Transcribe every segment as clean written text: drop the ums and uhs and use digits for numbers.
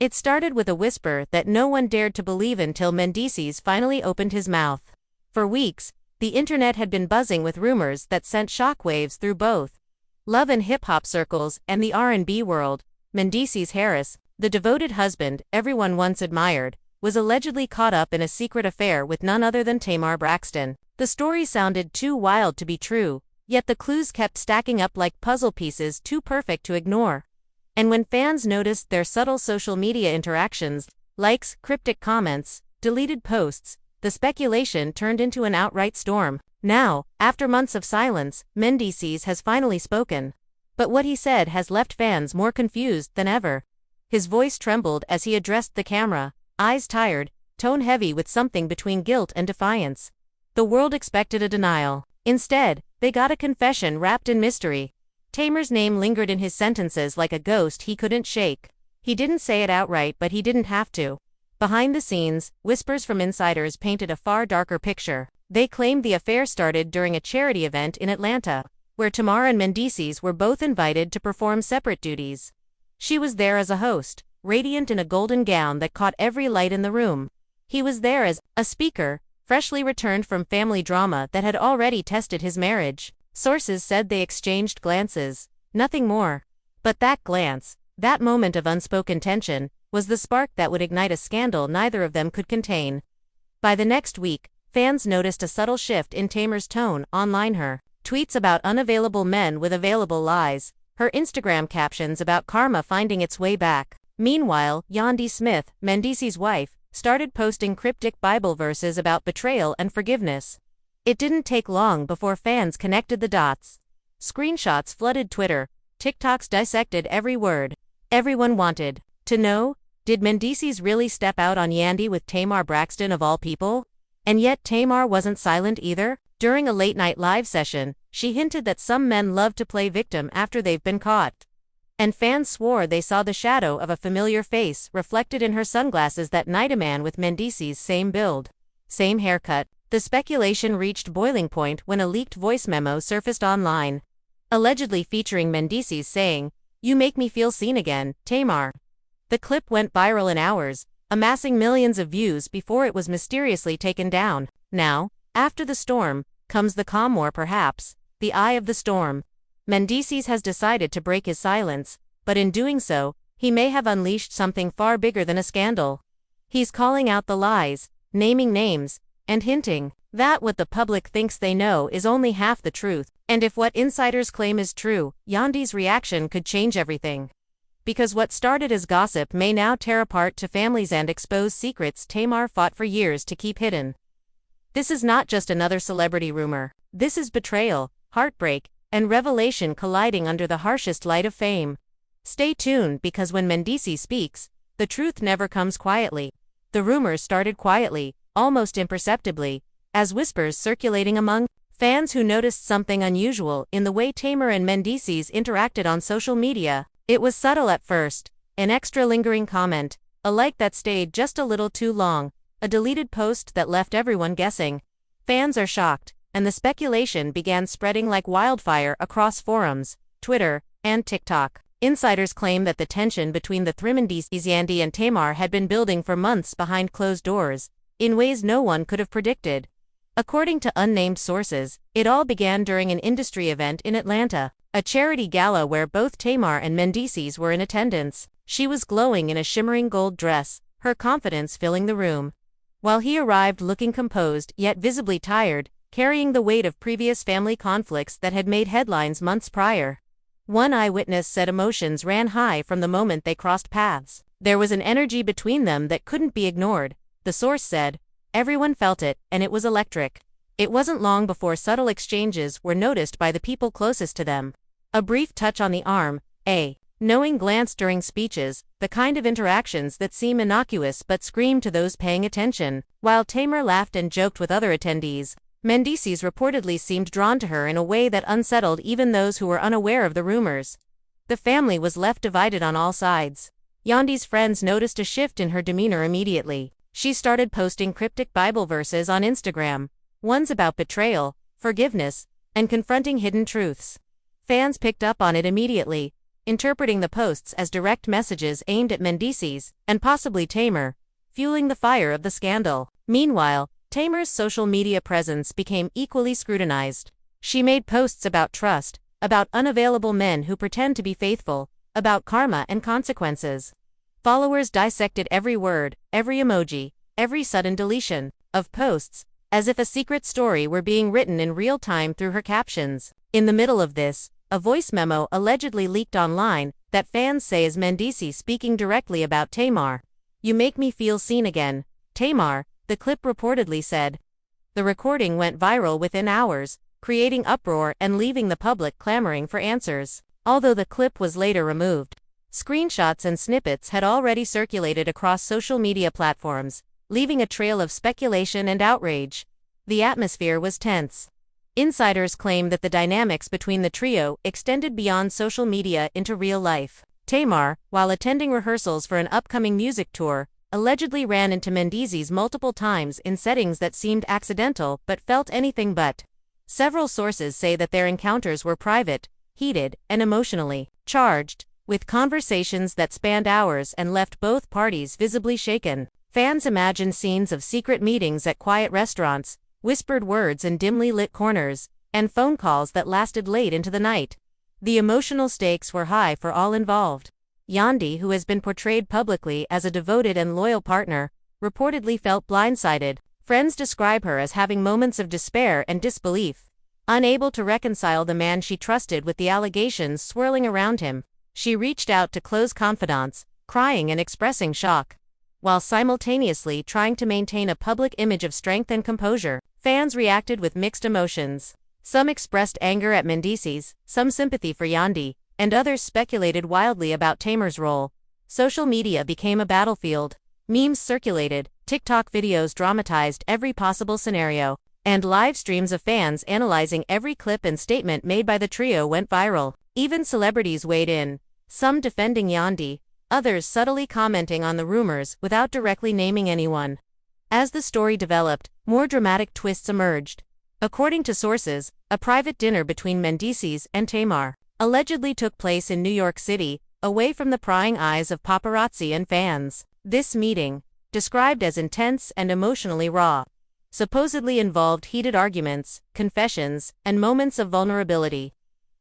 It started with a whisper that no one dared to believe until Mendeecees finally opened his mouth. For weeks, the internet had been buzzing with rumors that sent shockwaves through both love and hip-hop circles and the R&B world. Mendeecees Harris, the devoted husband everyone once admired, was allegedly caught up in a secret affair with none other than Tamar Braxton. The story sounded too wild to be true, yet the clues kept stacking up like puzzle pieces too perfect to ignore. And when fans noticed their subtle social media interactions, likes, cryptic comments, deleted posts, the speculation turned into an outright storm. Now, after months of silence, Mendeecees has finally spoken. But what he said has left fans more confused than ever. His voice trembled as he addressed the camera, eyes tired, tone heavy with something between guilt and defiance. The world expected a denial. Instead, they got a confession wrapped in mystery. Tamar's name lingered in his sentences like a ghost he couldn't shake. He didn't say it outright, but he didn't have to. Behind the scenes, whispers from insiders painted a far darker picture. They claimed the affair started during a charity event in Atlanta, where Tamar and Mendeecees were both invited to perform separate duties. She was there as a host, radiant in a golden gown that caught every light in the room. He was there as a speaker, freshly returned from family drama that had already tested his marriage. Sources said they exchanged glances, nothing more. But that glance, that moment of unspoken tension, was the spark that would ignite a scandal neither of them could contain. By the next week, fans noticed a subtle shift in Tamar's tone online. Her tweets about unavailable men with available lies, her Instagram captions about karma finding its way back. Meanwhile, Yandi Smith, Mendeecees' wife, started posting cryptic Bible verses about betrayal and forgiveness. It didn't take long before fans connected the dots. Screenshots flooded Twitter, TikToks dissected every word. Everyone wanted to know, did Mendeecees really step out on Yandi with Tamar Braxton of all people? And yet Tamar wasn't silent either. During a late-night live session, she hinted that some men love to play victim after they've been caught. And fans swore they saw the shadow of a familiar face reflected in her sunglasses that night. A man with Mendeecees' same build, same haircut. The speculation reached boiling point when a leaked voice memo surfaced online, allegedly featuring Mendeecees saying, "You make me feel seen again, Tamar." The clip went viral in hours, amassing millions of views before it was mysteriously taken down. Now, after the storm, comes the calm, or perhaps the eye of the storm. Mendeecees has decided to break his silence, but in doing so, he may have unleashed something far bigger than a scandal. He's calling out the lies, naming names, and hinting that what the public thinks they know is only half the truth. And if what insiders claim is true, Yandi's reaction could change everything. Because what started as gossip may now tear apart to families and expose secrets Tamar fought for years to keep hidden. This is not just another celebrity rumor. This is betrayal, heartbreak, and revelation colliding under the harshest light of fame. Stay tuned, because when Mendeecees speaks, the truth never comes quietly. The rumors started quietly, almost imperceptibly, as whispers circulating among fans who noticed something unusual in the way Tamar and Mendeecees interacted on social media. It was subtle at first, an extra lingering comment, a like that stayed just a little too long, a deleted post that left everyone guessing. Fans are shocked, and the speculation began spreading like wildfire across forums, Twitter, and TikTok. Insiders claim that the tension between the three Mendeecees, Yandi and Tamar, had been building for months behind closed doors, in ways no one could have predicted. According to unnamed sources, it all began during an industry event in Atlanta, a charity gala where both Tamar and Mendeecees were in attendance. She was glowing in a shimmering gold dress, her confidence filling the room, while he arrived looking composed yet visibly tired, carrying the weight of previous family conflicts that had made headlines months prior. One eyewitness said emotions ran high from the moment they crossed paths. There was an energy between them that couldn't be ignored. The source said, "Everyone felt it, and it was electric." It wasn't long before subtle exchanges were noticed by the people closest to them. A brief touch on the arm, a knowing glance during speeches, the kind of interactions that seem innocuous but scream to those paying attention. While Tamar laughed and joked with other attendees, Mendeecees reportedly seemed drawn to her in a way that unsettled even those who were unaware of the rumors. The family was left divided on all sides. Yandi's friends noticed a shift in her demeanor immediately. She started posting cryptic Bible verses on Instagram, ones about betrayal, forgiveness, and confronting hidden truths. Fans picked up on it immediately, interpreting the posts as direct messages aimed at Mendeecees, and possibly Tamar, fueling the fire of the scandal. Meanwhile, Tamar's social media presence became equally scrutinized. She made posts about trust, about unavailable men who pretend to be faithful, about karma and consequences. Followers dissected every word, every emoji, every sudden deletion of posts, as if a secret story were being written in real time through her captions. In the middle of this, a voice memo allegedly leaked online that fans say is Mendeecees speaking directly about Tamar. "You make me feel seen again, Tamar," the clip reportedly said. The recording went viral within hours, creating uproar and leaving the public clamoring for answers. Although the clip was later removed, screenshots and snippets had already circulated across social media platforms, leaving a trail of speculation and outrage. The atmosphere was tense. Insiders claim that the dynamics between the trio extended beyond social media into real life. Tamar, while attending rehearsals for an upcoming music tour, allegedly ran into Mendeecees multiple times in settings that seemed accidental but felt anything but. Several sources say that their encounters were private, heated, and emotionally charged, with conversations that spanned hours and left both parties visibly shaken. Fans imagined scenes of secret meetings at quiet restaurants, whispered words in dimly lit corners, and phone calls that lasted late into the night. The emotional stakes were high for all involved. Yandhi, who has been portrayed publicly as a devoted and loyal partner, reportedly felt blindsided. Friends describe her as having moments of despair and disbelief. Unable to reconcile the man she trusted with the allegations swirling around him, she reached out to close confidants, crying and expressing shock, while simultaneously trying to maintain a public image of strength and composure. Fans reacted with mixed emotions. Some expressed anger at Mendeecees, some sympathy for Yandhi, and others speculated wildly about Tamar's role. Social media became a battlefield. Memes circulated, TikTok videos dramatized every possible scenario, and live streams of fans analyzing every clip and statement made by the trio went viral. Even celebrities weighed in, some defending Yandhi, others subtly commenting on the rumors without directly naming anyone. As the story developed, more dramatic twists emerged. According to sources, a private dinner between Mendeecees and Tamar allegedly took place in New York City, away from the prying eyes of paparazzi and fans. This meeting, described as intense and emotionally raw, supposedly involved heated arguments, confessions, and moments of vulnerability.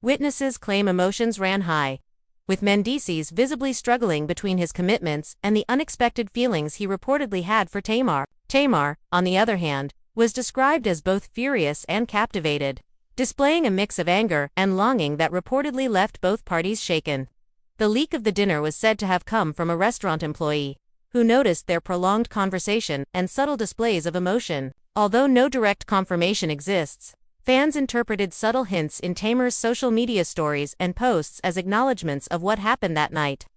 Witnesses claim emotions ran high, with Mendeecees visibly struggling between his commitments and the unexpected feelings he reportedly had for Tamar. Tamar, on the other hand, was described as both furious and captivated, displaying a mix of anger and longing that reportedly left both parties shaken. The leak of the dinner was said to have come from a restaurant employee, who noticed their prolonged conversation and subtle displays of emotion. Although no direct confirmation exists, fans interpreted subtle hints in Tamar's social media stories and posts as acknowledgments of what happened that night.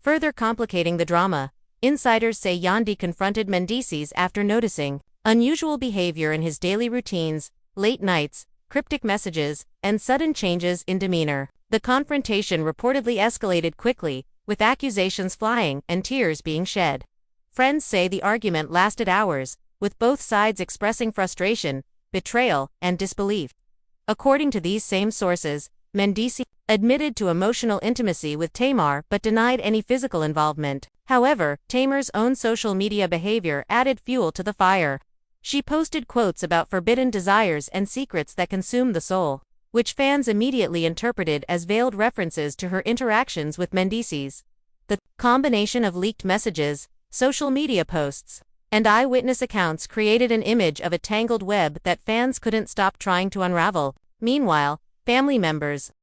Further complicating the drama, insiders say Yandhi confronted Mendeecees after noticing unusual behavior in his daily routines, late nights, cryptic messages, and sudden changes in demeanor. The confrontation reportedly escalated quickly, with accusations flying and tears being shed. Friends say the argument lasted hours, with both sides expressing frustration, betrayal, and disbelief. According to these same sources, Mendeecees admitted to emotional intimacy with Tamar but denied any physical involvement. However, Tamar's own social media behavior added fuel to the fire. She posted quotes about forbidden desires and secrets that consume the soul, which fans immediately interpreted as veiled references to her interactions with Mendeecees. The combination of leaked messages, social media posts, and eyewitness accounts created an image of a tangled web that fans couldn't stop trying to unravel. Meanwhile, family members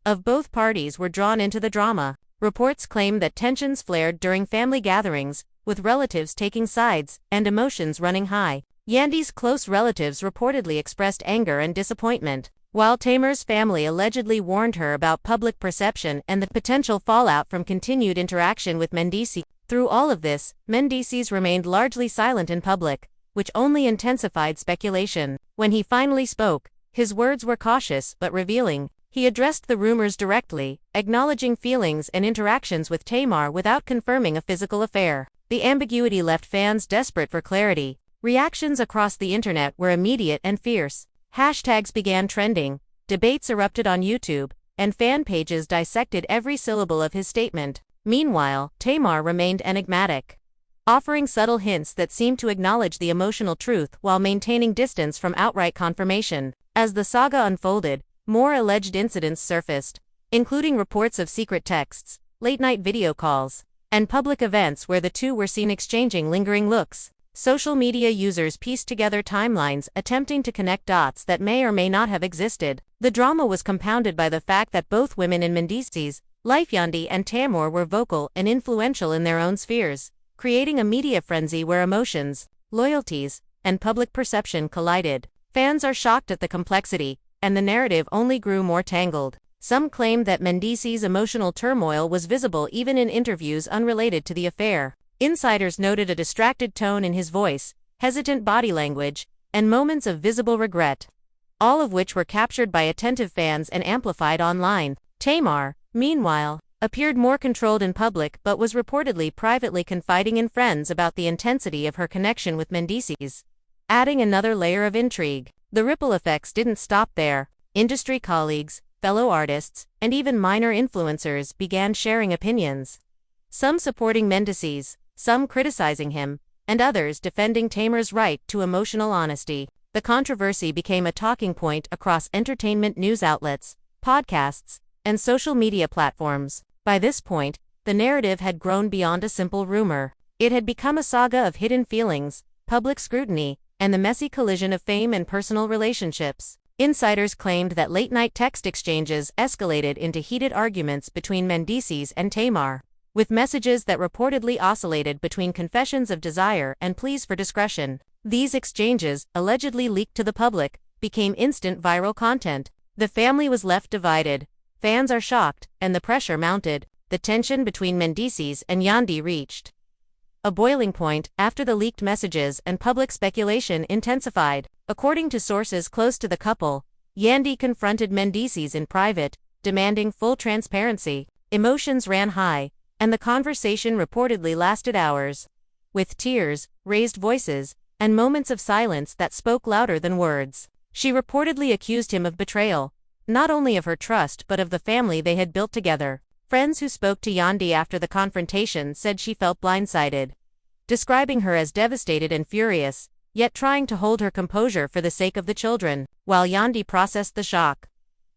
of both parties were drawn into the drama. Reports claim that tensions flared during family gatherings, with relatives taking sides and emotions running high. Yandhi's close relatives reportedly expressed anger and disappointment, while Tamar's family allegedly warned her about public perception and the potential fallout from continued interaction with Mendeecees. Through all of this, Mendeecees remained largely silent in public, which only intensified speculation. When he finally spoke, his words were cautious but revealing. He addressed the rumors directly, acknowledging feelings and interactions with Tamar without confirming a physical affair. The ambiguity left fans desperate for clarity. Reactions across the internet were immediate and fierce. Hashtags began trending, debates erupted on YouTube, and fan pages dissected every syllable of his statement. Meanwhile, Tamar remained enigmatic, offering subtle hints that seemed to acknowledge the emotional truth while maintaining distance from outright confirmation. As the saga unfolded, more alleged incidents surfaced, including reports of secret texts, late-night video calls, and public events where the two were seen exchanging lingering looks. Social media users pieced together timelines attempting to connect dots that may or may not have existed. The drama was compounded by the fact that both women in Mendeecees' life, Yandi and Tamar, were vocal and influential in their own spheres, creating a media frenzy where emotions, loyalties, and public perception collided. Fans are shocked at the complexity, and the narrative only grew more tangled. Some claimed that Mendeecees' emotional turmoil was visible even in interviews unrelated to the affair. Insiders noted a distracted tone in his voice, hesitant body language, and moments of visible regret, all of which were captured by attentive fans and amplified online. Tamar, meanwhile, appeared more controlled in public but was reportedly privately confiding in friends about the intensity of her connection with Mendeecees, adding another layer of intrigue. The ripple effects didn't stop there. Industry colleagues, fellow artists, and even minor influencers began sharing opinions, some supporting Mendeecees, some criticizing him, and others defending Tamar's right to emotional honesty. The controversy became a talking point across entertainment news outlets, podcasts, and social media platforms. By this point, the narrative had grown beyond a simple rumor. It had become a saga of hidden feelings, public scrutiny, and the messy collision of fame and personal relationships. Insiders claimed that late-night text exchanges escalated into heated arguments between Mendeecees and Tamar, with messages that reportedly oscillated between confessions of desire and pleas for discretion. These exchanges, allegedly leaked to the public, became instant viral content. The family was left divided. Fans are shocked, and the pressure mounted. The tension between Mendeecees and Yandi reached a boiling point after the leaked messages and public speculation intensified. According to sources close to the couple, Yandi confronted Mendeecees in private, demanding full transparency. Emotions ran high, and the conversation reportedly lasted hours, with tears, raised voices, and moments of silence that spoke louder than words. She reportedly accused him of betrayal, not only of her trust but of the family they had built together. Friends who spoke to Yandi after the confrontation said she felt blindsided, describing her as devastated and furious, yet trying to hold her composure for the sake of the children. While Yandi processed the shock,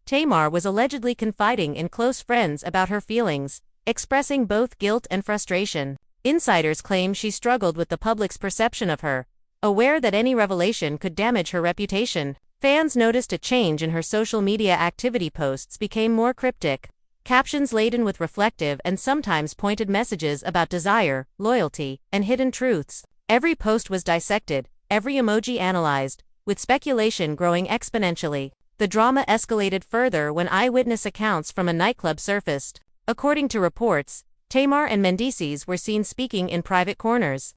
Tamar was allegedly confiding in close friends about her feelings, expressing both guilt and frustration. Insiders claim she struggled with the public's perception of her, aware that any revelation could damage her reputation. Fans noticed a change in her social media activity. Posts became more cryptic, captions laden with reflective and sometimes pointed messages about desire, loyalty, and hidden truths. Every post was dissected, every emoji analyzed, with speculation growing exponentially. The drama escalated further when eyewitness accounts from a nightclub surfaced. According to reports, Tamar and Mendeecees were seen speaking in private corners,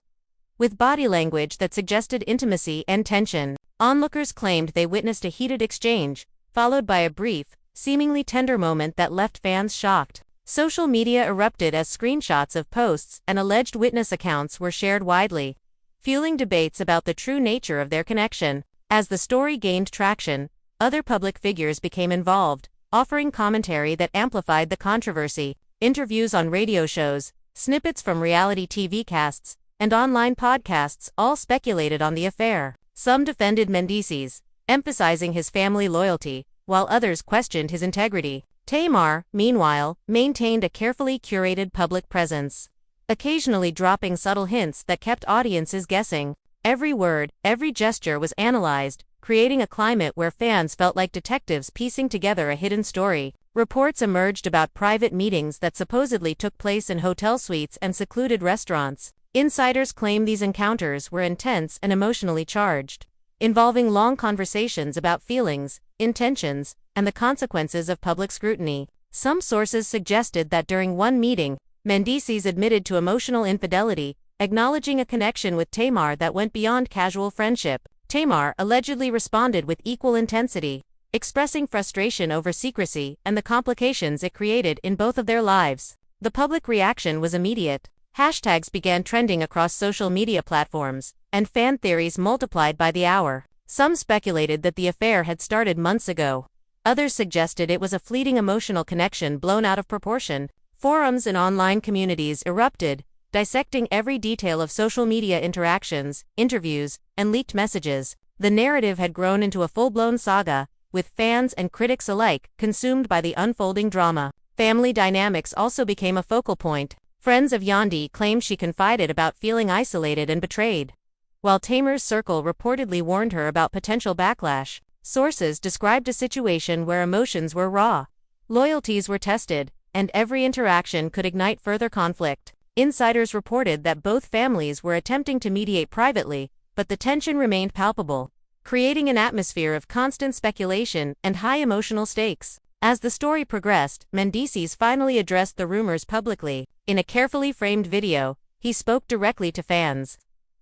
with body language that suggested intimacy and tension. Onlookers claimed they witnessed a heated exchange, followed by a brief, seemingly tender moment that left fans shocked. Social media erupted as screenshots of posts and alleged witness accounts were shared widely, fueling debates about the true nature of their connection. As the story gained traction, other public figures became involved, offering commentary that amplified the controversy. Interviews on radio shows, snippets from reality TV casts, and online podcasts all speculated on the affair. Some defended Mendeecees, emphasizing his family loyalty, while others questioned his integrity. Tamar, meanwhile, maintained a carefully curated public presence, occasionally dropping subtle hints that kept audiences guessing. Every word, every gesture was analyzed, creating a climate where fans felt like detectives piecing together a hidden story. Reports emerged about private meetings that supposedly took place in hotel suites and secluded restaurants. Insiders claim these encounters were intense and emotionally charged, involving long conversations about feelings, intentions, and the consequences of public scrutiny. Some sources suggested that during one meeting, Mendeecees admitted to emotional infidelity, acknowledging a connection with Tamar that went beyond casual friendship. Tamar allegedly responded with equal intensity, expressing frustration over secrecy and the complications it created in both of their lives. The public reaction was immediate. Hashtags began trending across social media platforms, and fan theories multiplied by the hour. Some speculated that the affair had started months ago. Others suggested it was a fleeting emotional connection blown out of proportion. Forums and online communities erupted, dissecting every detail of social media interactions, interviews, and leaked messages. The narrative had grown into a full-blown saga, with fans and critics alike consumed by the unfolding drama. Family dynamics also became a focal point. Friends of Yandi claimed she confided about feeling isolated and betrayed, while Tamar's circle reportedly warned her about potential backlash. Sources described a situation where emotions were raw, loyalties were tested, and every interaction could ignite further conflict. Insiders reported that both families were attempting to mediate privately, but the tension remained palpable, creating an atmosphere of constant speculation and high emotional stakes. As the story progressed, Mendeecees finally addressed the rumors publicly. In a carefully framed video, he spoke directly to fans,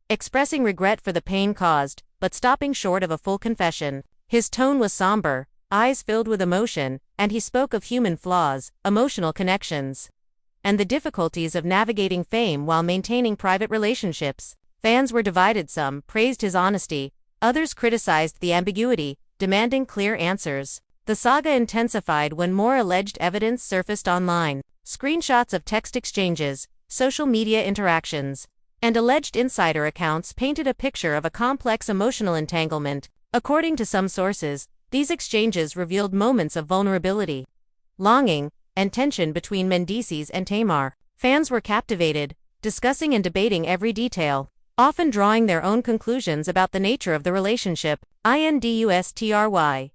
expressing regret for the pain caused, but stopping short of a full confession. His tone was somber, eyes filled with emotion, and he spoke of human flaws, emotional connections, and the difficulties of navigating fame while maintaining private relationships. Fans were divided. Some praised his honesty, others criticized the ambiguity, demanding clear answers. The saga intensified when more alleged evidence surfaced online. Screenshots of text exchanges, social media interactions, and alleged insider accounts painted a picture of a complex emotional entanglement. According to some sources, these exchanges revealed moments of vulnerability, longing, and tension between Mendeecees and Tamar. Fans were captivated, discussing and debating every detail, often drawing their own conclusions about the nature of the relationship. Industry.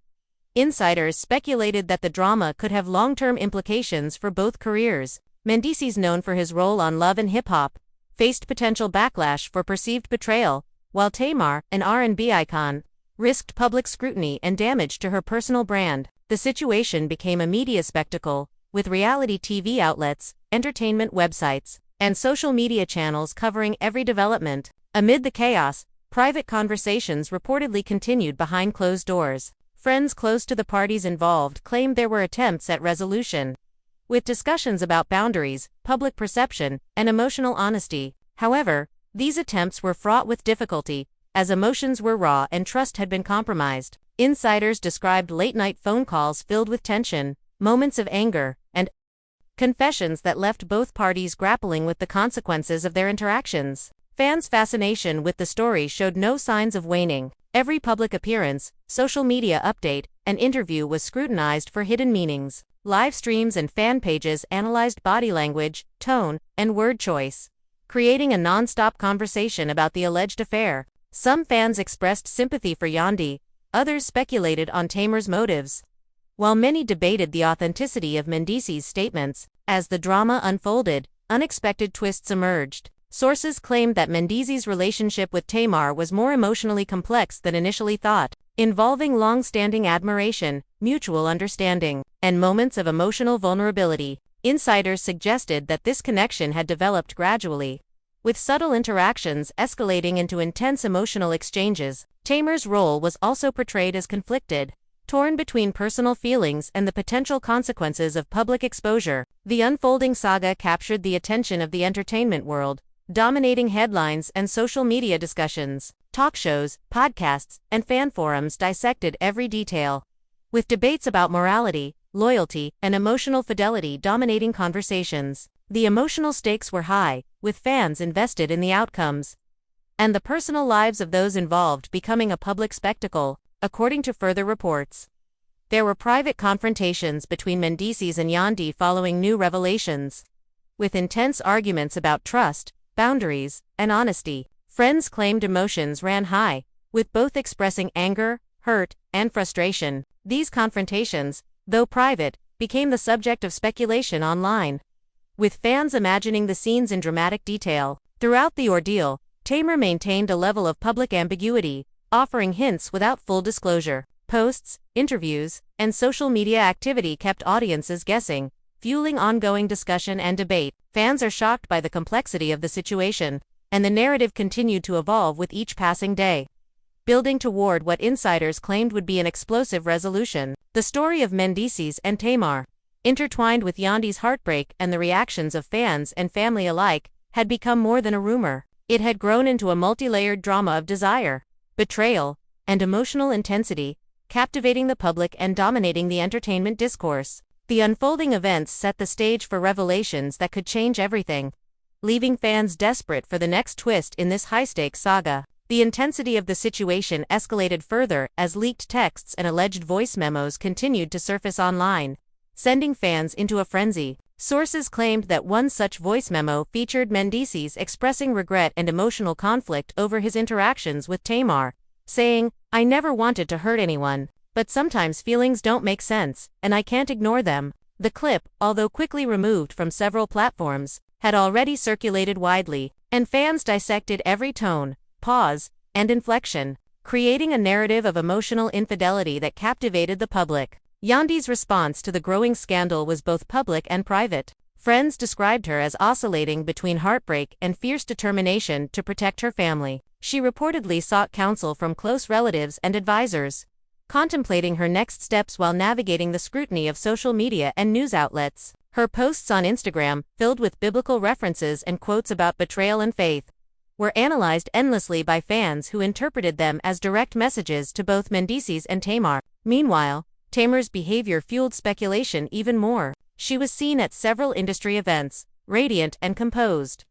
Insiders speculated that the drama could have long-term implications for both careers. Mendeecees, known for his role on Love and Hip Hop, faced potential backlash for perceived betrayal, while Tamar, an R&B icon, risked public scrutiny and damage to her personal brand. The situation became a media spectacle, with reality TV outlets, entertainment websites, and social media channels covering every development. Amid the chaos, private conversations reportedly continued behind closed doors. Friends close to the parties involved claimed there were attempts at resolution, with discussions about boundaries, public perception, and emotional honesty. However, these attempts were fraught with difficulty, as emotions were raw and trust had been compromised. Insiders described late-night phone calls filled with tension, moments of anger, and confessions that left both parties grappling with the consequences of their interactions. Fans' fascination with the story showed no signs of waning. Every public appearance, social media update, and interview was scrutinized for hidden meanings. Live streams and fan pages analyzed body language, tone, and word choice, creating a non-stop conversation about the alleged affair. Some fans expressed sympathy for Yandi, others speculated on Tamar's motives, while many debated the authenticity of Mendeecees' statements. As the drama unfolded, unexpected twists emerged. Sources claimed that Mendeecees' relationship with Tamar was more emotionally complex than initially thought, involving long-standing admiration, mutual understanding, and moments of emotional vulnerability. Insiders suggested that this connection had developed gradually, with subtle interactions escalating into intense emotional exchanges. Tamar's role was also portrayed as conflicted, torn between personal feelings and the potential consequences of public exposure. The unfolding saga captured the attention of the entertainment world, dominating headlines and social media discussions. Talk shows, podcasts, and fan forums dissected every detail, with debates about morality, loyalty, and emotional fidelity dominating conversations. The emotional stakes were high, with fans invested in the outcomes, and the personal lives of those involved becoming a public spectacle. According to further reports, there were private confrontations between Mendeecees and Yandi following new revelations, with intense arguments about trust, boundaries, and honesty. Friends claimed emotions ran high, with both expressing anger, hurt, and frustration. These confrontations, though private, became the subject of speculation online, with fans imagining the scenes in dramatic detail. Throughout the ordeal, Tamar maintained a level of public ambiguity, offering hints without full disclosure. Posts, interviews, and social media activity kept audiences guessing, fueling ongoing discussion and debate. Fans are shocked by the complexity of the situation, and the narrative continued to evolve with each passing day, building toward what insiders claimed would be an explosive resolution. The story of Mendeecees and Tamar, intertwined with Yandi's heartbreak and the reactions of fans and family alike, had become more than a rumor. It had grown into a multi-layered drama of desire, betrayal, and emotional intensity, captivating the public and dominating the entertainment discourse. The unfolding events set the stage for revelations that could change everything, leaving fans desperate for the next twist in this high-stakes saga. The intensity of the situation escalated further as leaked texts and alleged voice memos continued to surface online, sending fans into a frenzy. Sources claimed that one such voice memo featured Mendeecees expressing regret and emotional conflict over his interactions with Tamar, saying, "I never wanted to hurt anyone, but sometimes feelings don't make sense, and I can't ignore them." The clip, although quickly removed from several platforms, had already circulated widely, and fans dissected every tone, pause, and inflection, creating a narrative of emotional infidelity that captivated the public. Yandy's response to the growing scandal was both public and private. Friends described her as oscillating between heartbreak and fierce determination to protect her family. She reportedly sought counsel from close relatives and advisors, contemplating her next steps while navigating the scrutiny of social media and news outlets. Her posts on Instagram, filled with biblical references and quotes about betrayal and faith, were analyzed endlessly by fans who interpreted them as direct messages to both Mendeecees and Tamar. Meanwhile, Tamar's behavior fueled speculation even more. She was seen at several industry events, radiant and composed.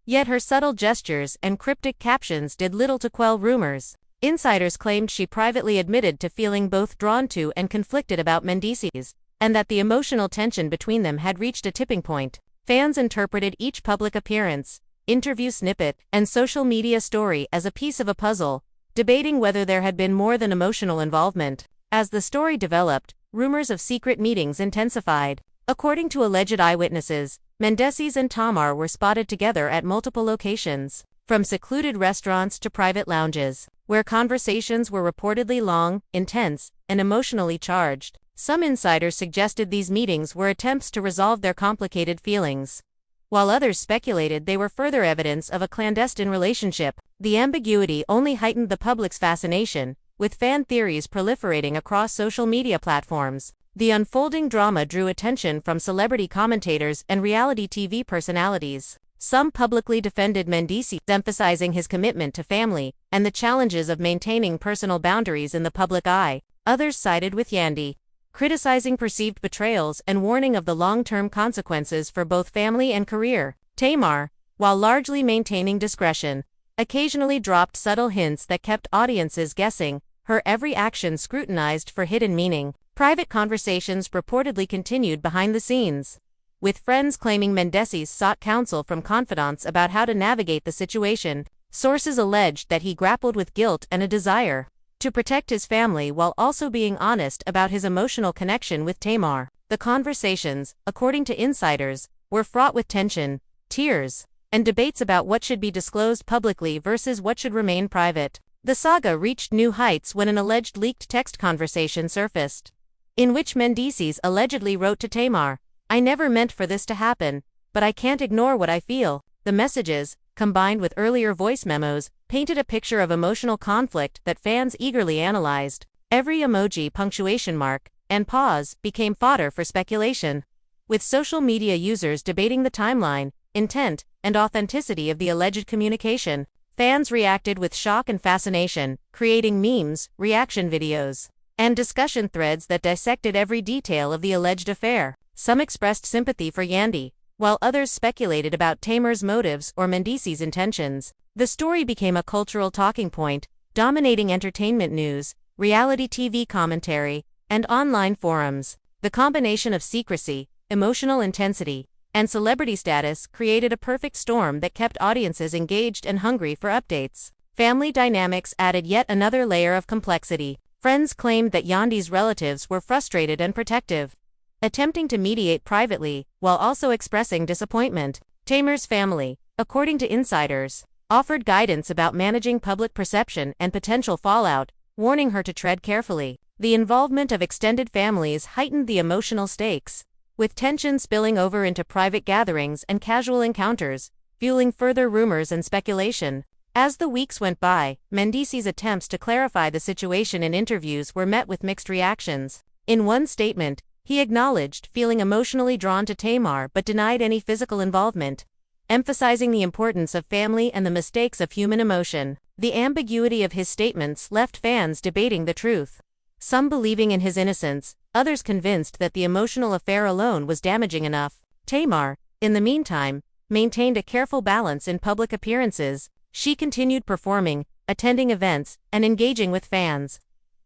Yet her subtle gestures and cryptic captions did little to quell rumors. Insiders claimed she privately admitted to feeling both drawn to and conflicted about Mendeecees, and that the emotional tension between them had reached a tipping point. Fans interpreted each public appearance, interview snippet, and social media story as a piece of a puzzle, debating whether there had been more than emotional involvement. As the story developed, rumors of secret meetings intensified. According to alleged eyewitnesses, Mendeecees and Tamar were spotted together at multiple locations, from secluded restaurants to private lounges, where conversations were reportedly long, intense, and emotionally charged. Some insiders suggested these meetings were attempts to resolve their complicated feelings, while others speculated they were further evidence of a clandestine relationship. The ambiguity only heightened the public's fascination, with fan theories proliferating across social media platforms. The unfolding drama drew attention from celebrity commentators and reality TV personalities. Some publicly defended Mendeecees, emphasizing his commitment to family and the challenges of maintaining personal boundaries in the public eye. Others sided with Yandy, criticizing perceived betrayals and warning of the long-term consequences for both family and career. Tamar, while largely maintaining discretion, occasionally dropped subtle hints that kept audiences guessing, her every action scrutinized for hidden meaning. Private conversations reportedly continued behind the scenes, with friends claiming Mendeecees sought counsel from confidants about how to navigate the situation. Sources alleged that he grappled with guilt and a desire to protect his family while also being honest about his emotional connection with Tamar. The conversations, according to insiders, were fraught with tension, tears, and debates about what should be disclosed publicly versus what should remain private. The saga reached new heights when an alleged leaked text conversation surfaced, in which Mendeecees allegedly wrote to Tamar, "I never meant for this to happen, but I can't ignore what I feel." The messages, combined with earlier voice memos, painted a picture of emotional conflict that fans eagerly analyzed. Every emoji, punctuation mark, and pause became fodder for speculation, with social media users debating the timeline, intent, and authenticity of the alleged communication. Fans reacted with shock and fascination, creating memes, reaction videos, and discussion threads that dissected every detail of the alleged affair. Some expressed sympathy for Yandy, while others speculated about Tamar's motives or Mendeecees' intentions. The story became a cultural talking point, dominating entertainment news, reality TV commentary, and online forums. The combination of secrecy, emotional intensity, and celebrity status created a perfect storm that kept audiences engaged and hungry for updates. Family dynamics added yet another layer of complexity. Friends claimed that Yandy's relatives were frustrated and protective, attempting to mediate privately, while also expressing disappointment. Tamar's family, according to insiders, offered guidance about managing public perception and potential fallout, warning her to tread carefully. The involvement of extended families heightened the emotional stakes, with tension spilling over into private gatherings and casual encounters, fueling further rumors and speculation. As the weeks went by, Mendeecees' attempts to clarify the situation in interviews were met with mixed reactions. In one statement, he acknowledged feeling emotionally drawn to Tamar but denied any physical involvement, emphasizing the importance of family and the mistakes of human emotion. The ambiguity of his statements left fans debating the truth. some believing in his innocence, others convinced that the emotional affair alone was damaging enough. Tamar, in the meantime, maintained a careful balance in public appearances. She continued performing, attending events, and engaging with fans.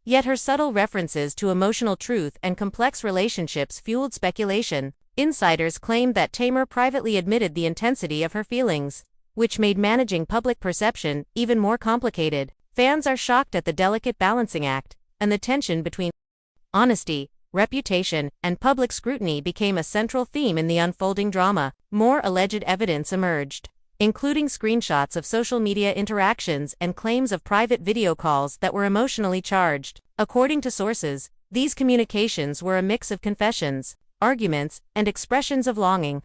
Yet her subtle references to emotional truth and complex relationships fueled speculation. Insiders claimed that Tamar privately admitted the intensity of her feelings, which made managing public perception even more complicated. Fans are shocked at the delicate balancing act, and the tension between honesty, reputation, and public scrutiny became a central theme in the unfolding drama. More alleged evidence emerged, including screenshots of social media interactions and claims of private video calls that were emotionally charged. According to sources, these communications were a mix of confessions, arguments, and expressions of longing,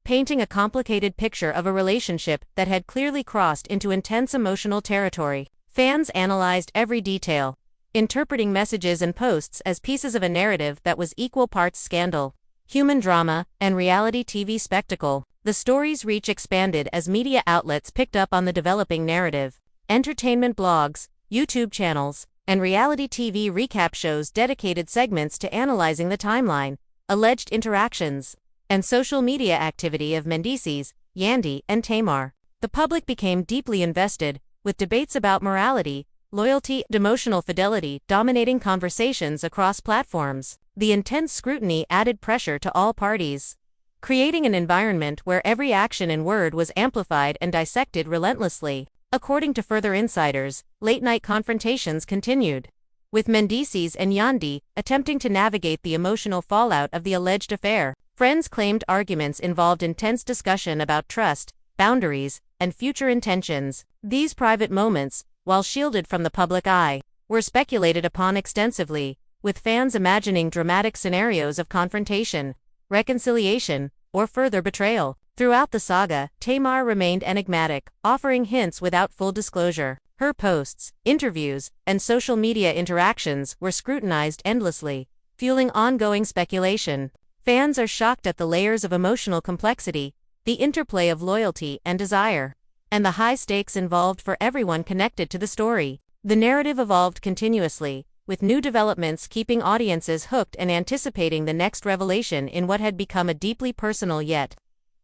painting a complicated picture of a relationship that had clearly crossed into intense emotional territory. Fans analyzed every detail, interpreting messages and posts as pieces of a narrative that was equal parts scandal, human drama, and reality TV spectacle. The story's reach expanded as media outlets picked up on the developing narrative. Entertainment blogs, YouTube channels, and reality TV recap shows dedicated segments to analyzing the timeline, alleged interactions, and social media activity of Mendeecees, Yandy, and Tamar. The public became deeply invested, with debates about morality, loyalty, and emotional fidelity dominating conversations across platforms. The intense scrutiny added pressure to all parties, creating an environment where every action and word was amplified and dissected relentlessly. According to further insiders, late-night confrontations continued, with Mendeecees and Yandy attempting to navigate the emotional fallout of the alleged affair. Friends claimed arguments involved intense discussion about trust, boundaries, and future intentions. These private moments, while shielded from the public eye, were speculated upon extensively, with fans imagining dramatic scenarios of confrontation, reconciliation, or further betrayal. Throughout the saga, Tamar remained enigmatic, offering hints without full disclosure. Her posts, interviews, and social media interactions were scrutinized endlessly, fueling ongoing speculation. Fans are shocked at the layers of emotional complexity, the interplay of loyalty and desire, and the high stakes involved for everyone connected to the story. The narrative evolved continuously, with new developments keeping audiences hooked and anticipating the next revelation in what had become a deeply personal yet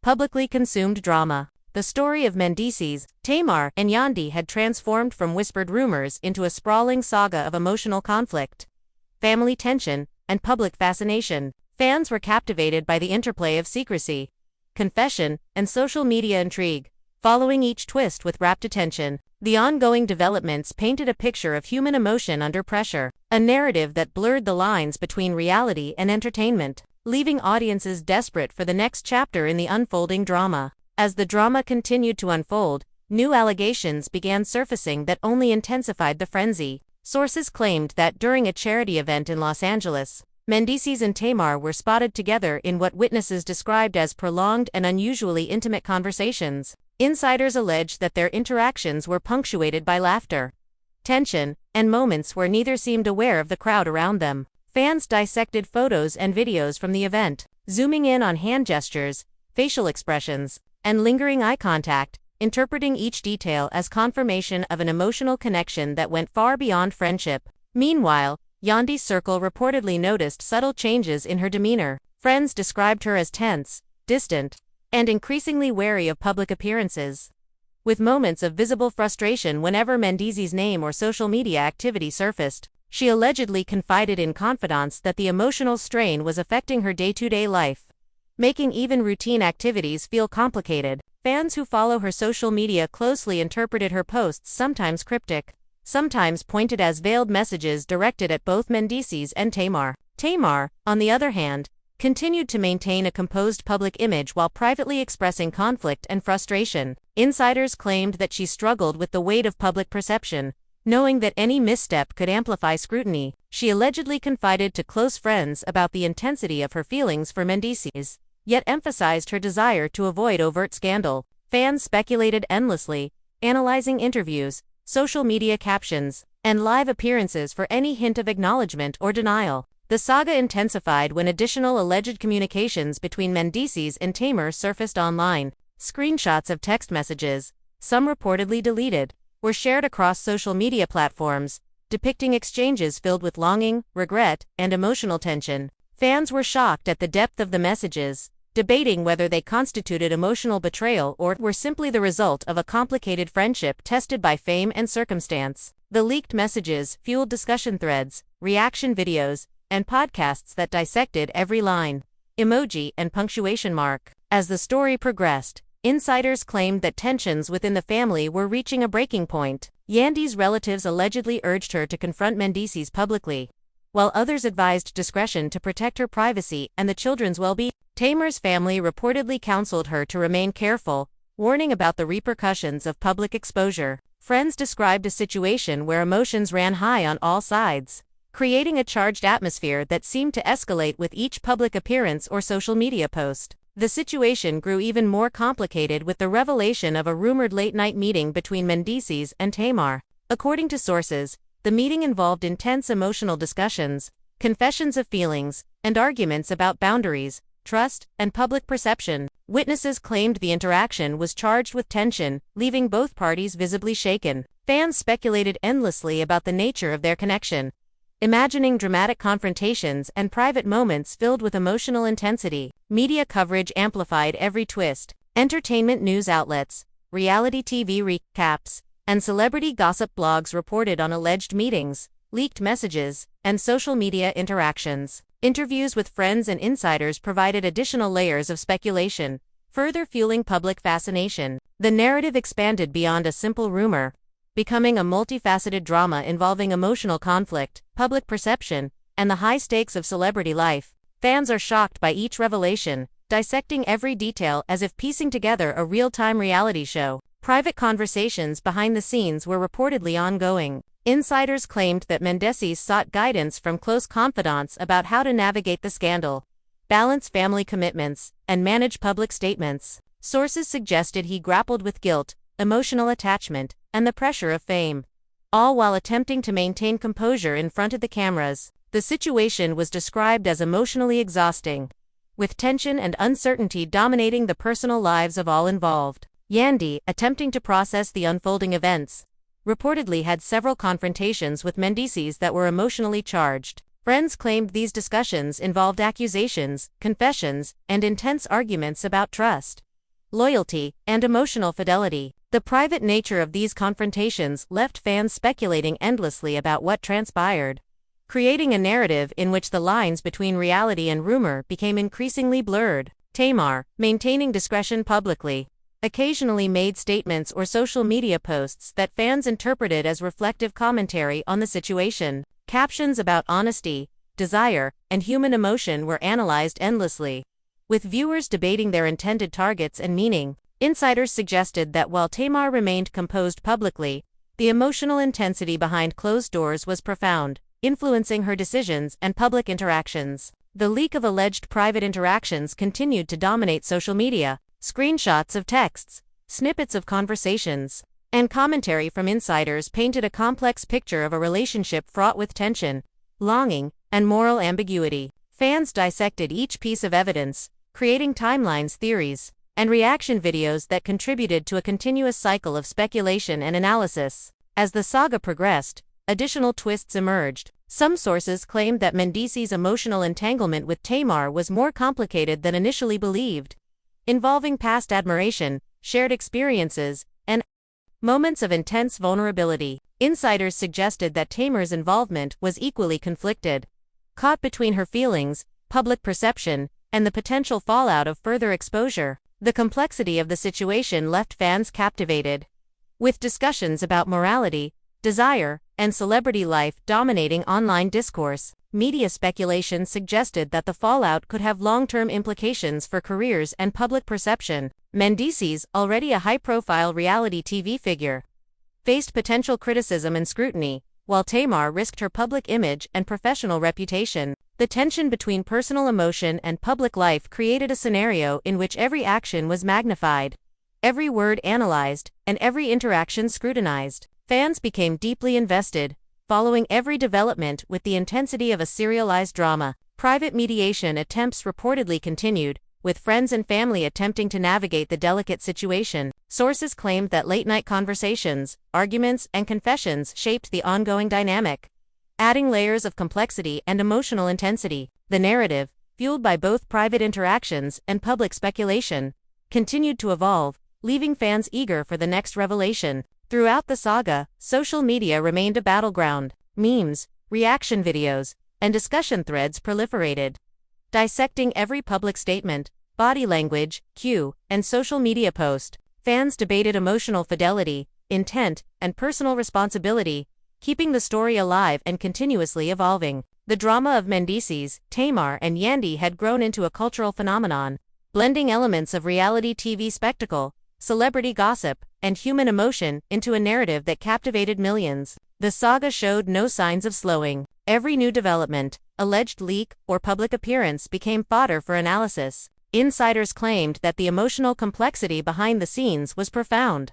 publicly consumed drama. The story of Mendeecees, Tamar, and Yandy had transformed from whispered rumors into a sprawling saga of emotional conflict, family tension, and public fascination. Fans were captivated by the interplay of secrecy, confession, and social media intrigue, following each twist with rapt attention. The ongoing developments painted a picture of human emotion under pressure, a narrative that blurred the lines between reality and entertainment, leaving audiences desperate for the next chapter in the unfolding drama. As the drama continued to unfold, new allegations began surfacing that only intensified the frenzy. Sources claimed that during a charity event in Los Angeles, Mendeecees and Tamar were spotted together in what witnesses described as prolonged and unusually intimate conversations. Insiders alleged that their interactions were punctuated by laughter, tension, and moments where neither seemed aware of the crowd around them. Fans dissected photos and videos from the event, zooming in on hand gestures, facial expressions, and lingering eye contact, interpreting each detail as confirmation of an emotional connection that went far beyond friendship. Meanwhile, Yandy's circle reportedly noticed subtle changes in her demeanor. Friends described her as tense, distant, and increasingly wary of public appearances, with moments of visible frustration whenever Mendeecees' name or social media activity surfaced. She allegedly confided in confidants that the emotional strain was affecting her day-to-day life, making even routine activities feel complicated. Fans who follow her social media closely interpreted her posts sometimes cryptic, sometimes pointed as veiled messages directed at both Mendeecees and Tamar. Tamar, on the other hand, continued to maintain a composed public image while privately expressing conflict and frustration. Insiders claimed that she struggled with the weight of public perception, knowing that any misstep could amplify scrutiny. She allegedly confided to close friends about the intensity of her feelings for Mendeecees, yet emphasized her desire to avoid overt scandal. Fans speculated endlessly, analyzing interviews, social media captions, and live appearances for any hint of acknowledgement or denial. The saga intensified when additional alleged communications between Mendeecees and Tamar surfaced online. Screenshots of text messages, some reportedly deleted, were shared across social media platforms, depicting exchanges filled with longing, regret, and emotional tension. Fans were shocked at the depth of the messages, debating whether they constituted emotional betrayal or were simply the result of a complicated friendship tested by fame and circumstance. The leaked messages fueled discussion threads, reaction videos, and podcasts that dissected every line, emoji, and punctuation mark. As the story progressed, insiders claimed that tensions within the family were reaching a breaking point. Yandy's relatives allegedly urged her to confront Mendeecees publicly, while others advised discretion to protect her privacy and the children's well-being. Tamar's family reportedly counseled her to remain careful, warning about the repercussions of public exposure. Friends described a situation where emotions ran high on all sides, creating a charged atmosphere that seemed to escalate with each public appearance or social media post. The situation grew even more complicated with the revelation of a rumored late-night meeting between Mendeecees and Tamar. According to sources, the meeting involved intense emotional discussions, confessions of feelings, and arguments about boundaries, trust, and public perception. Witnesses claimed the interaction was charged with tension, leaving both parties visibly shaken. Fans speculated endlessly about the nature of their connection, imagining dramatic confrontations and private moments filled with emotional intensity. Media coverage amplified every twist. Entertainment news outlets, reality TV recaps, and celebrity gossip blogs reported on alleged meetings, leaked messages, and social media interactions. Interviews with friends and insiders provided additional layers of speculation, further fueling public fascination. The narrative expanded beyond a simple rumor, becoming a multifaceted drama involving emotional conflict, public perception, and the high stakes of celebrity life. Fans are shocked by each revelation, dissecting every detail as if piecing together a real-time reality show. Private conversations behind the scenes were reportedly ongoing. Insiders claimed that Mendeecees sought guidance from close confidants about how to navigate the scandal, balance family commitments, and manage public statements. Sources suggested he grappled with guilt, emotional attachment, and the pressure of fame, all while attempting to maintain composure in front of the cameras. The situation was described as emotionally exhausting, with tension and uncertainty dominating the personal lives of all involved. Yandy, attempting to process the unfolding events, reportedly had several confrontations with Mendeecees that were emotionally charged. Friends claimed these discussions involved accusations, confessions, and intense arguments about trust, loyalty, and emotional fidelity. The private nature of these confrontations left fans speculating endlessly about what transpired, creating a narrative in which the lines between reality and rumor became increasingly blurred. Tamar, maintaining discretion publicly, occasionally made statements or social media posts that fans interpreted as reflective commentary on the situation. Captions about honesty, desire, and human emotion were analyzed endlessly, with viewers debating their intended targets and meaning. Insiders suggested that while Tamar remained composed publicly, the emotional intensity behind closed doors was profound, influencing her decisions and public interactions. The leak of alleged private interactions continued to dominate social media. Screenshots of texts, snippets of conversations, and commentary from insiders painted a complex picture of a relationship fraught with tension, longing, and moral ambiguity. Fans dissected each piece of evidence, creating timelines, theories, and reaction videos that contributed to a continuous cycle of speculation and analysis. As the saga progressed, additional twists emerged. Some sources claimed that Mendeecees' emotional entanglement with Tamar was more complicated than initially believed, involving past admiration, shared experiences, and moments of intense vulnerability. Insiders suggested that Tamar's involvement was equally conflicted, caught between her feelings, public perception, and the potential fallout of further exposure. The complexity of the situation left fans captivated, with discussions about morality, desire, and celebrity life dominating online discourse. Media speculation suggested that the fallout could have long-term implications for careers and public perception. Mendeecees, already a high-profile reality TV figure, faced potential criticism and scrutiny, while Tamar risked her public image and professional reputation. The tension between personal emotion and public life created a scenario in which every action was magnified, every word analyzed, and every interaction scrutinized. Fans became deeply invested, following every development with the intensity of a serialized drama. Private mediation attempts reportedly continued, with friends and family attempting to navigate the delicate situation. Sources claimed that late-night conversations, arguments, and confessions shaped the ongoing dynamic, adding layers of complexity and emotional intensity. The narrative, fueled by both private interactions and public speculation, continued to evolve, leaving fans eager for the next revelation. Throughout the saga, social media remained a battleground. Memes, reaction videos, and discussion threads proliferated, dissecting every public statement, body language, cue, and social media post. Fans debated emotional fidelity, intent, and personal responsibility, keeping the story alive and continuously evolving. The drama of Mendeecees, Tamar, and Yandy had grown into a cultural phenomenon, blending elements of reality TV spectacle, celebrity gossip, and human emotion into a narrative that captivated millions. The saga showed no signs of slowing. Every new development, alleged leak, or public appearance became fodder for analysis. Insiders claimed that the emotional complexity behind the scenes was profound,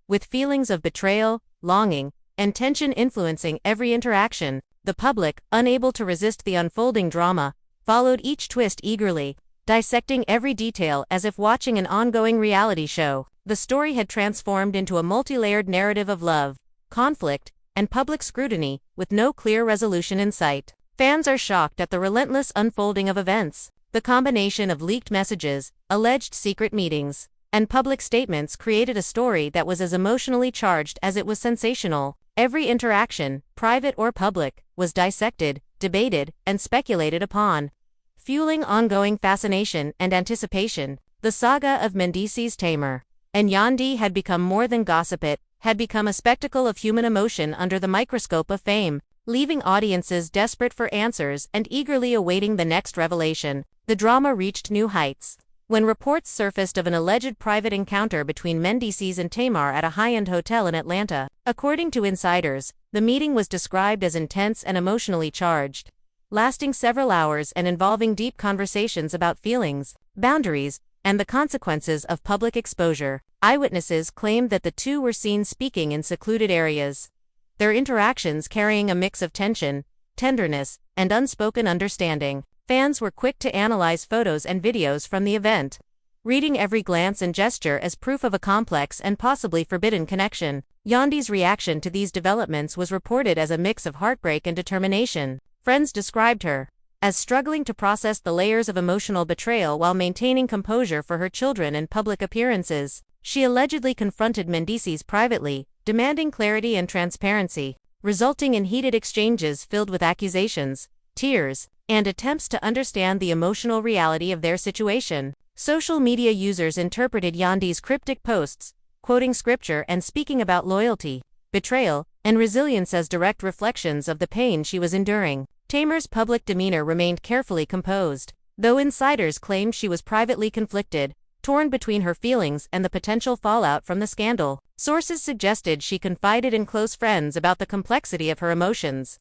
with feelings of betrayal, longing, and tension influencing every interaction. The public, unable to resist the unfolding drama, followed each twist eagerly, dissecting every detail as if watching an ongoing reality show. The story had transformed into a multi-layered narrative of love, conflict, and public scrutiny, with no clear resolution in sight. Fans are shocked at the relentless unfolding of events. The combination of leaked messages, alleged secret meetings, and public statements created a story that was as emotionally charged as it was sensational. Every interaction, private or public, was dissected, debated, and speculated upon, fueling ongoing fascination and anticipation. The saga of Mendeecees, Tamar, and Yandy had become more than gossip. It had become a spectacle of human emotion under the microscope of fame, leaving audiences desperate for answers and eagerly awaiting the next revelation. The drama reached new heights when reports surfaced of an alleged private encounter between Mendeecees and Tamar at a high-end hotel in Atlanta. According to insiders, the meeting was described as intense and emotionally charged, lasting several hours and involving deep conversations about feelings, boundaries, and the consequences of public exposure. Eyewitnesses claimed that the two were seen speaking in secluded areas, their interactions carrying a mix of tension, tenderness, and unspoken understanding. Fans were quick to analyze photos and videos from the event, reading every glance and gesture as proof of a complex and possibly forbidden connection. Yandy's reaction to these developments was reported as a mix of heartbreak and determination. Friends described her as struggling to process the layers of emotional betrayal while maintaining composure for her children and public appearances. She allegedly confronted Mendeecees privately, demanding clarity and transparency, resulting in heated exchanges filled with accusations, tears, and attempts to understand the emotional reality of their situation. Social media users interpreted Yandy's cryptic posts, quoting scripture and speaking about loyalty, betrayal, and resilience as direct reflections of the pain she was enduring. Tamar's public demeanor remained carefully composed, though insiders claimed she was privately conflicted, torn between her feelings and the potential fallout from the scandal. Sources suggested she confided in close friends about the complexity of her emotions,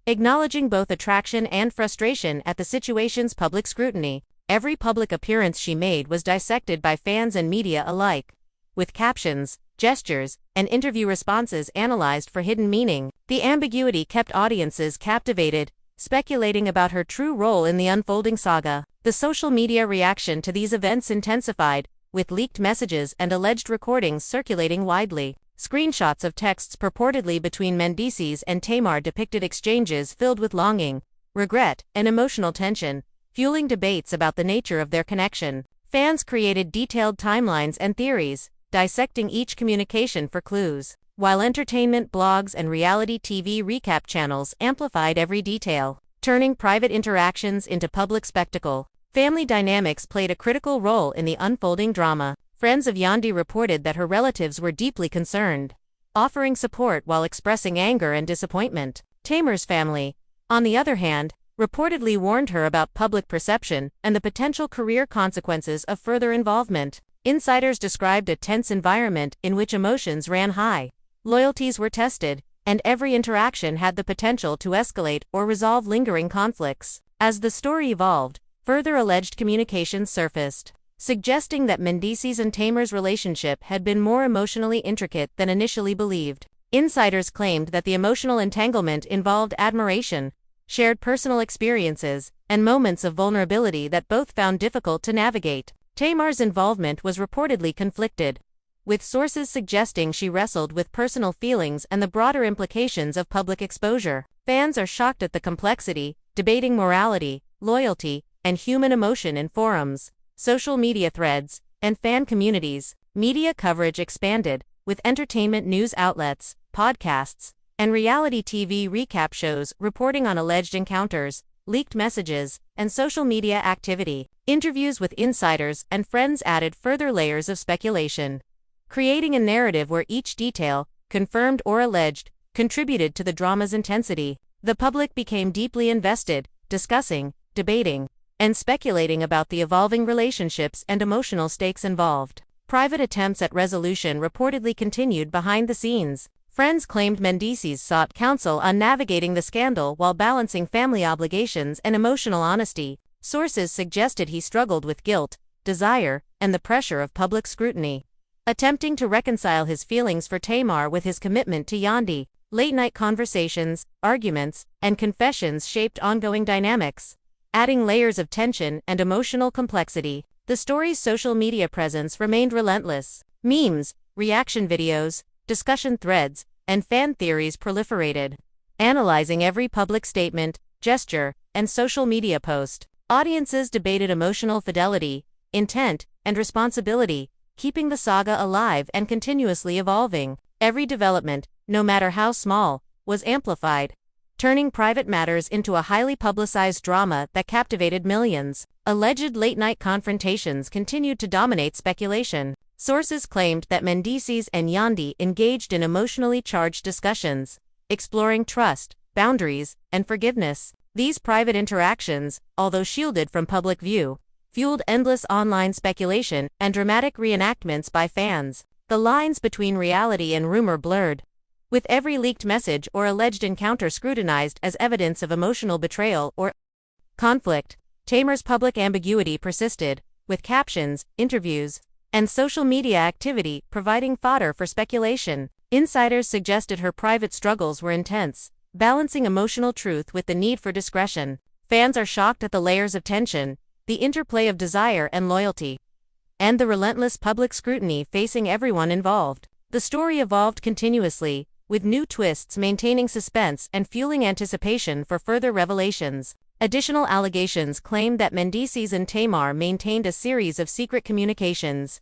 acknowledging both attraction and frustration at the situation's public scrutiny. Every public appearance she made was dissected by fans and media alike, with captions, gestures, and interview responses analyzed for hidden meaning. The ambiguity kept audiences captivated, speculating about her true role in the unfolding saga. The social media reaction to these events intensified, with leaked messages and alleged recordings circulating widely. Screenshots of texts purportedly between Mendeecees and Tamar depicted exchanges filled with longing, regret, and emotional tension, fueling debates about the nature of their connection. Fans created detailed timelines and theories, dissecting each communication for clues, while entertainment blogs and reality TV recap channels amplified every detail, turning private interactions into public spectacle. Family dynamics played a critical role in the unfolding drama. Friends of Yandy reported that her relatives were deeply concerned, offering support while expressing anger and disappointment. Tamar's family, on the other hand, reportedly warned her about public perception and the potential career consequences of further involvement. Insiders described a tense environment in which emotions ran high, loyalties were tested, and every interaction had the potential to escalate or resolve lingering conflicts. As the story evolved, further alleged communications surfaced, suggesting that Mendeecees and Tamar's relationship had been more emotionally intricate than initially believed. Insiders claimed that the emotional entanglement involved admiration, shared personal experiences, and moments of vulnerability that both found difficult to navigate. Tamar's involvement was reportedly conflicted, with sources suggesting she wrestled with personal feelings and the broader implications of public exposure. Fans are shocked at the complexity, debating morality, loyalty, and human emotion in forums, social media threads, and fan communities. Media coverage expanded, with entertainment news outlets, podcasts, and reality TV recap shows reporting on alleged encounters, leaked messages, and social media activity. Interviews with insiders and friends added further layers of speculation, creating a narrative where each detail, confirmed or alleged, contributed to the drama's intensity. The public became deeply invested, discussing, debating, and speculating about the evolving relationships and emotional stakes involved. Private attempts at resolution reportedly continued behind the scenes. Friends claimed Mendeecees sought counsel on navigating the scandal while balancing family obligations and emotional honesty. Sources suggested he struggled with guilt, desire, and the pressure of public scrutiny, attempting to reconcile his feelings for Tamar with his commitment to Yandi. Late-night conversations, arguments, and confessions shaped ongoing dynamics, adding layers of tension and emotional complexity. The story's social media presence remained relentless. Memes, reaction videos, discussion threads, and fan theories proliferated, analyzing every public statement, gesture, and social media post. Audiences debated emotional fidelity, intent, and responsibility, keeping the saga alive and continuously evolving. Every development, no matter how small, was amplified, turning private matters into a highly publicized drama that captivated millions. Alleged late-night confrontations continued to dominate speculation. Sources claimed that Mendeecees and Yandi engaged in emotionally charged discussions, exploring trust, boundaries, and forgiveness. These private interactions, although shielded from public view, fueled endless online speculation and dramatic reenactments by fans. The lines between reality and rumor blurred, with every leaked message or alleged encounter scrutinized as evidence of emotional betrayal or conflict. Tamar's public ambiguity persisted, with captions, interviews, and social media activity providing fodder for speculation. Insiders suggested her private struggles were intense, balancing emotional truth with the need for discretion. Fans are shocked at the layers of tension, the interplay of desire and loyalty, and the relentless public scrutiny facing everyone involved. The story evolved continuously, with new twists maintaining suspense and fueling anticipation for further revelations. Additional allegations claim that Mendeecees and Tamar maintained a series of secret communications,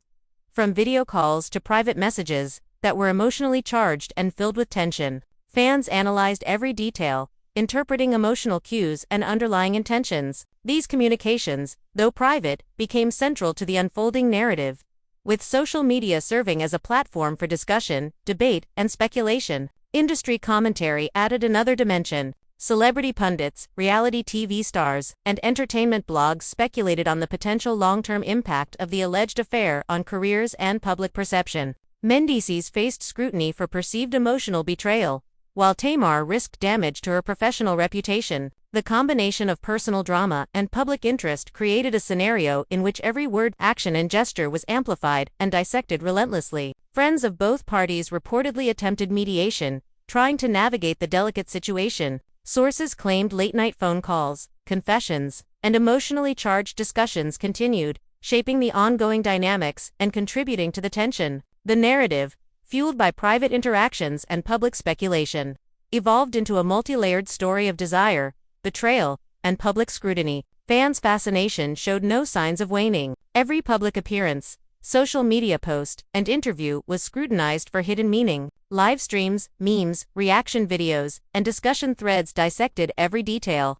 from video calls to private messages, that were emotionally charged and filled with tension. Fans analyzed every detail, interpreting emotional cues and underlying intentions. These communications, though private, became central to the unfolding narrative, with social media serving as a platform for discussion, debate, and speculation. Industry commentary added another dimension. Celebrity pundits, reality TV stars, and entertainment blogs speculated on the potential long-term impact of the alleged affair on careers and public perception. Mendeecees faced scrutiny for perceived emotional betrayal, while Tamar risked damage to her professional reputation. The combination of personal drama and public interest created a scenario in which every word, action, and gesture was amplified and dissected relentlessly. Friends of both parties reportedly attempted mediation, trying to navigate the delicate situation. Sources claimed late-night phone calls, confessions, and emotionally charged discussions continued, shaping the ongoing dynamics and contributing to the tension. The narrative, fueled by private interactions and public speculation, evolved into a multi-layered story of desire, betrayal, and public scrutiny. Fans' fascination showed no signs of waning. Every public appearance, social media post, and interview was scrutinized for hidden meaning. Live streams, memes, reaction videos, and discussion threads dissected every detail,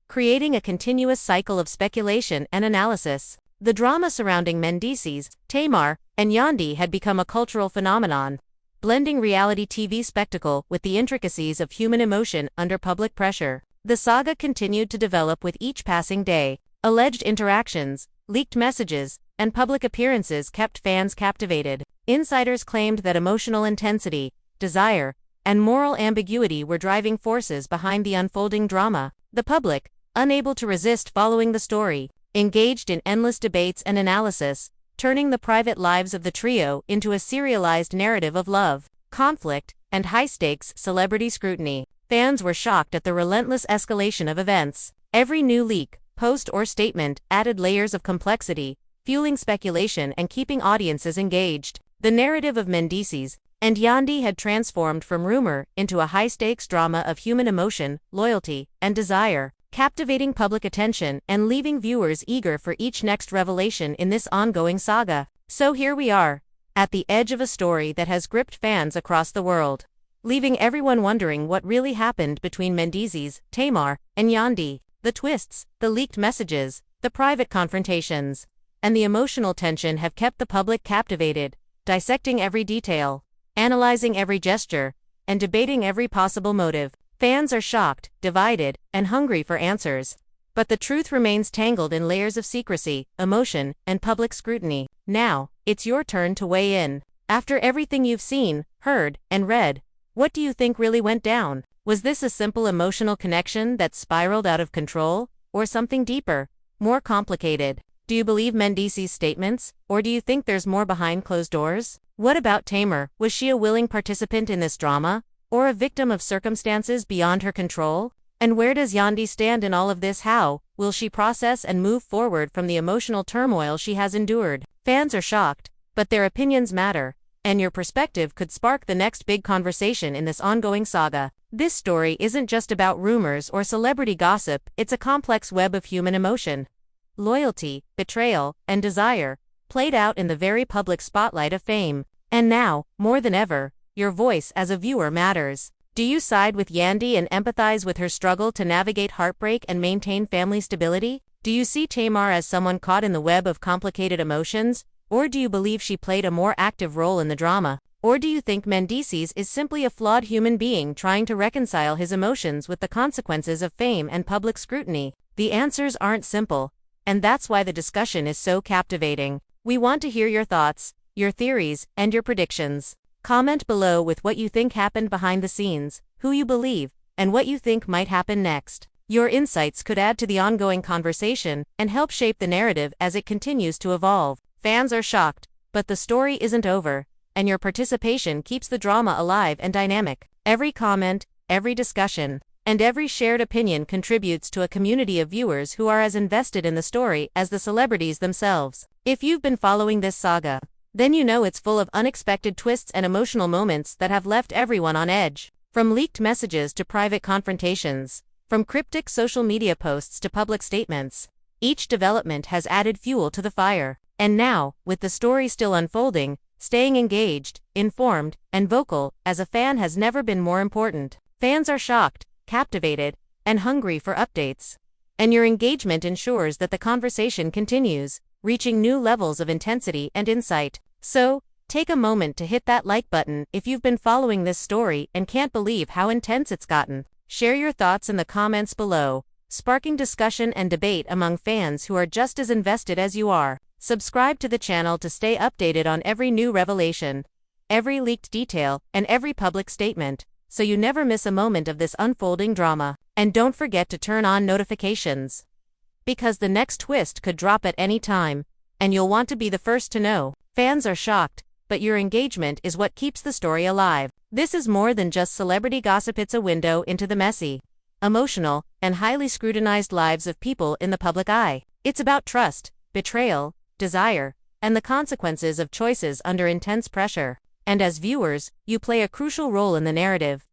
creating a continuous cycle of speculation and analysis. The drama surrounding Mendeecees, Tamar, and Yandi had become a cultural phenomenon, blending reality TV spectacle with the intricacies of human emotion under public pressure. The saga continued to develop with each passing day. Alleged interactions, leaked messages, and public appearances kept fans captivated. Insiders claimed that emotional intensity, desire, and moral ambiguity were driving forces behind the unfolding drama. The public, unable to resist following the story, engaged in endless debates and analysis, turning the private lives of the trio into a serialized narrative of love, conflict, and high-stakes celebrity scrutiny. Fans were shocked at the relentless escalation of events. Every new leak, post or statement added layers of complexity, fueling speculation and keeping audiences engaged. The narrative of Mendeecees and Yandi had transformed from rumor into a high-stakes drama of human emotion, loyalty, and desire, captivating public attention and leaving viewers eager for each next revelation in this ongoing saga. So here we are, at the edge of a story that has gripped fans across the world, leaving everyone wondering what really happened between Mendeecees, Tamar, and Yandi. The twists, the leaked messages, the private confrontations, and the emotional tension have kept the public captivated, dissecting every detail, analyzing every gesture, and debating every possible motive. Fans are shocked, divided, and hungry for answers. But the truth remains tangled in layers of secrecy, emotion, and public scrutiny. Now, it's your turn to weigh in. After everything you've seen, heard, and read, what do you think really went down? Was this a simple emotional connection that spiraled out of control, or something deeper, more complicated? Do you believe Mendeecees' statements, or do you think there's more behind closed doors? What about Tamar? Was she a willing participant in this drama, or a victim of circumstances beyond her control? And where does Yandi stand in all of this? How will she process and move forward from the emotional turmoil she has endured? Fans are shocked, but their opinions matter, and your perspective could spark the next big conversation in this ongoing saga. This story isn't just about rumors or celebrity gossip, it's a complex web of human emotion, loyalty, betrayal, and desire, played out in the very public spotlight of fame. And now, more than ever, your voice as a viewer matters. Do you side with Yandi and empathize with her struggle to navigate heartbreak and maintain family stability? Do you see Tamar as someone caught in the web of complicated emotions, or do you believe she played a more active role in the drama? Or do you think Mendeecees is simply a flawed human being trying to reconcile his emotions with the consequences of fame and public scrutiny? The answers aren't simple, and that's why the discussion is so captivating. We want to hear your thoughts, your theories, and your predictions. Comment below with what you think happened behind the scenes, who you believe, and what you think might happen next. Your insights could add to the ongoing conversation and help shape the narrative as it continues to evolve. Fans are shocked, but the story isn't over, and your participation keeps the drama alive and dynamic. Every comment, every discussion, and every shared opinion contributes to a community of viewers who are as invested in the story as the celebrities themselves. If you've been following this saga, then you know it's full of unexpected twists and emotional moments that have left everyone on edge. From leaked messages to private confrontations, from cryptic social media posts to public statements, each development has added fuel to the fire. And now, with the story still unfolding, staying engaged, informed, and vocal as a fan has never been more important. Fans are shocked, captivated, and hungry for updates. And your engagement ensures that the conversation continues, reaching new levels of intensity and insight. So, take a moment to hit that like button if you've been following this story and can't believe how intense it's gotten. Share your thoughts in the comments below, sparking discussion and debate among fans who are just as invested as you are. Subscribe to the channel to stay updated on every new revelation, every leaked detail, and every public statement, so you never miss a moment of this unfolding drama. And don't forget to turn on notifications, because the next twist could drop at any time, and you'll want to be the first to know. Fans are shocked, but your engagement is what keeps the story alive. This is more than just celebrity gossip, it's a window into the messy, emotional, and highly scrutinized lives of people in the public eye. It's about trust, betrayal, desire, and the consequences of choices under intense pressure. And as viewers, you play a crucial role in the narrative,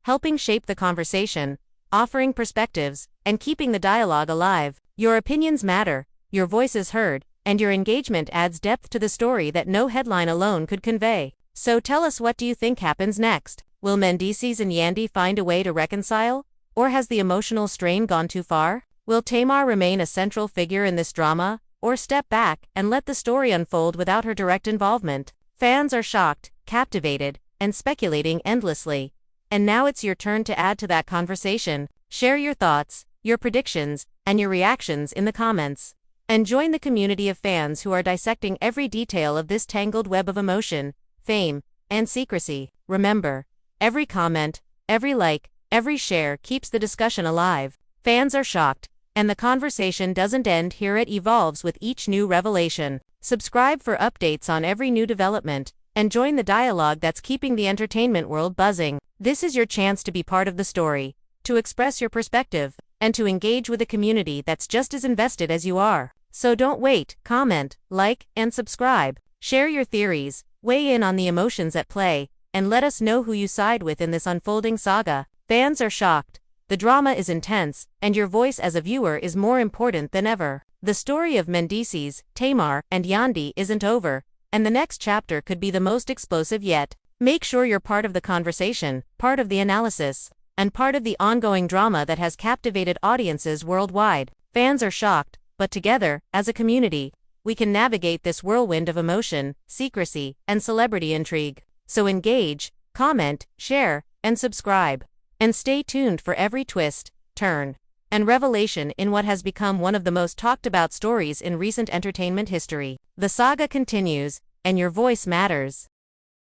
helping shape the conversation, offering perspectives, and keeping the dialogue alive. Your opinions matter, your voice is heard, and your engagement adds depth to the story that no headline alone could convey. So tell us, what do you think happens next? Will Mendeecees and Yandi find a way to reconcile? Or has the emotional strain gone too far? Will Tamar remain a central figure in this drama, or step back and let the story unfold without her direct involvement? Fans are shocked, captivated, and speculating endlessly. And now it's your turn to add to that conversation. Share your thoughts, your predictions, and your reactions in the comments. And join the community of fans who are dissecting every detail of this tangled web of emotion, fame, and secrecy. Remember, every comment, every like, every share keeps the discussion alive. Fans are shocked, and the conversation doesn't end here, it evolves with each new revelation. Subscribe for updates on every new development, and join the dialogue that's keeping the entertainment world buzzing. This is your chance to be part of the story, to express your perspective, and to engage with a community that's just as invested as you are. So don't wait, comment, like, and subscribe. Share your theories, weigh in on the emotions at play, and let us know who you side with in this unfolding saga. Fans are shocked, the drama is intense, and your voice as a viewer is more important than ever. The story of Mendeecees, Tamar, and Yandi isn't over, and the next chapter could be the most explosive yet. Make sure you're part of the conversation, part of the analysis, and part of the ongoing drama that has captivated audiences worldwide. Fans are shocked, but together, as a community, we can navigate this whirlwind of emotion, secrecy, and celebrity intrigue. So engage, comment, share, and subscribe. And stay tuned for every twist, turn, and revelation in what has become one of the most talked about stories in recent entertainment history. The saga continues, and your voice matters.